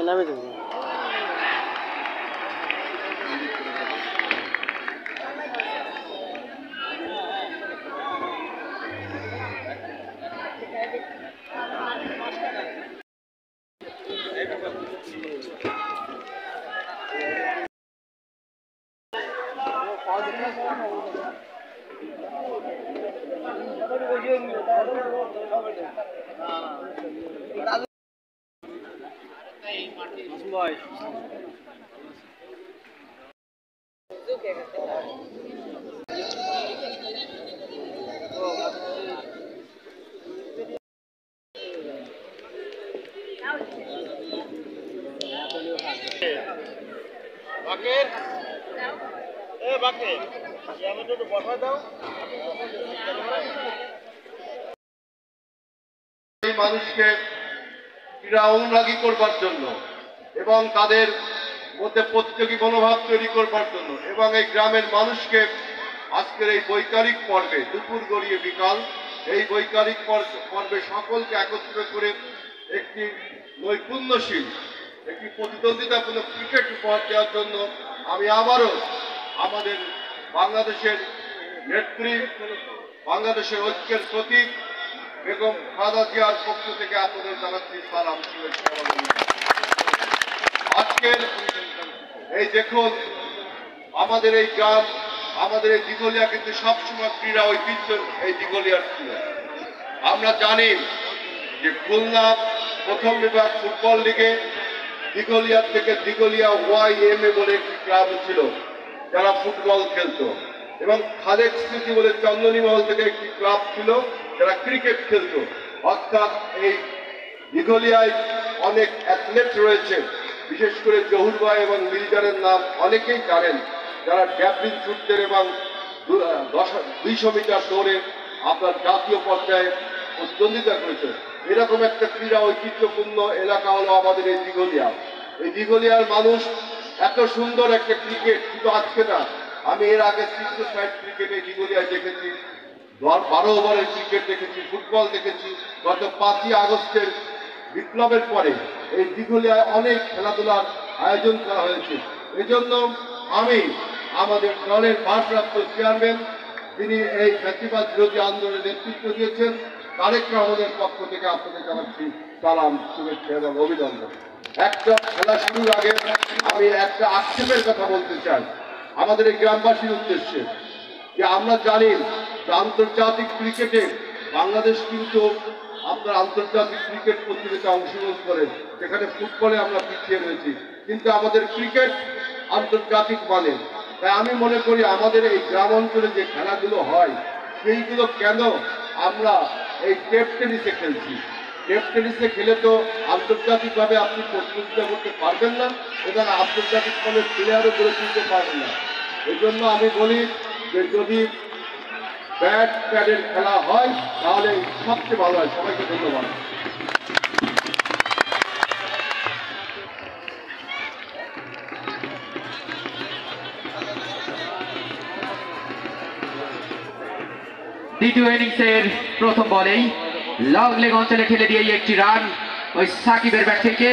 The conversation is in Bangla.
নামে দেবো ভাই বাকের এ বাকের আমাকে একটু বসা দাও। এই মানুষকে ক্রীড়া অনুরাগী করবার জন্য এবং তাদের মধ্যে প্রতিযোগী মনোভাব তৈরি করবার জন্য এবং এই গ্রামের মানুষকে আজকের এই বৈকারিক পর্বে দুপুর গড়িয়ে বিকাল এই বৈকারিক পর্বে সকলকে একত্রিত করে একটি নৈপুণ্যশীল একটি প্রতিদ্বন্দ্বিতাপূর্ণ ক্রিকেট উপহার দেওয়ার জন্য আমি আবারও আমাদের বাংলাদেশের নেত্রী বাংলাদেশের ঐক্যের প্রতীক বেগম খালেদা জিয়ার পক্ষ থেকে আপনাদের জানাচ্ছি সালাম শুভেচ্ছা। আজকের এই দেখুন আমাদের এই গ্রাম আমাদের এই দিঘলিয়া কিন্তু সবসময় ক্রীড়া ঐতিহ্য এই দিঘলিয়ার ছিল। আমরা জানি যে খুলনা প্রথম বিভাগ ফুটবল লিগে দিঘলিয়ার থেকে দিঘলিয়া YMA বলে একটি ক্লাব ছিল যারা ফুটবল খেলতো এবং খালেক স্মৃতি বলে চন্দনী মহল থেকে একটি ক্লাব ছিল যারা ক্রিকেট খেলতো। অর্থাৎ এই দিঘলিয়ায় অনেক অ্যাথলেট রয়েছে, বিশেষ করে জহুর ভাই এবং মিল্ডারের নাম অনেকেই জানেন, যারা জ্যাভলিন ছুটতেন এবং 200 মিটার দৌড়ে আপনার জাতীয় পর্যায়ে প্রতিদ্বন্দ্বিতা করেছে। এরকম একটা ক্রীড়া ঐতিহ্যপূর্ণ এলাকা হলো আমাদের এই দিঘলিয়া। এই দিঘলিয়ার মানুষ এত সুন্দর একটা ক্রিকেট শুধু আজকে না, আমি এর আগে 6 ক্রিকেটে দিঘলিয়ায় দেখেছি, 12 ওভারের ক্রিকেট দেখেছি, ফুটবল দেখেছি। গত 5ই আগস্টের বিপ্লবের পরে এই দিঘলিয়ায় অনেক খেলাধুলার আয়োজন করা হয়েছে। এজন্য আমি আমাদের দলের ভারপ্রাপ্ত চেয়ারম্যান তিনি এই ফ্যাসিবাদ বিরোধী আন্দোলনের নেতৃত্ব দিয়েছেন তারেক রহমানের পক্ষ থেকে আপনাদের জানাচ্ছি সালাম শুভেচ্ছা এবং অভিনন্দন। একটা খেলা শুরুর আগে আমি একটা আক্ষেপের কথা বলতে চাই আমাদের এই গ্রামবাসীর উদ্দেশ্যে, যে আমরা জানি যে আন্তর্জাতিক ক্রিকেটে বাংলাদেশ কিন্তু আপনার আন্তর্জাতিক ক্রিকেট প্রতিযোগিতায় অংশগ্রহণ করেন, সেখানে ফুটবলে আমরা পিছিয়ে রয়েছি, কিন্তু আমাদের ক্রিকেট আন্তর্জাতিক মানের। তাই আমি মনে করি আমাদের এই গ্রাম অঞ্চলে যে খেলাগুলো হয় সেইগুলো কেন আমরা এই টেপ টেনিসে খেলছি। টেপ টেনিসে খেলে তো আন্তর্জাতিকভাবে আপনি প্রতিযোগিতা করতে পারবেন না এবং আন্তর্জাতিক মানের প্লেয়ারও গড়ে তুলতে পারবেন না। এই জন্য আমি বলি যে যদি ব্যাট প্যাডের খেলা হয় তাহলে সবচেয়ে ভালো হয়। সবাইকে ধন্যবাদ। দ্বিতীয় ইনিংসের প্রথম বলেই লং লেগ অঞ্চলে খেলে দিয়ে একটি রান ওই সাকিবের ব্যাট থেকে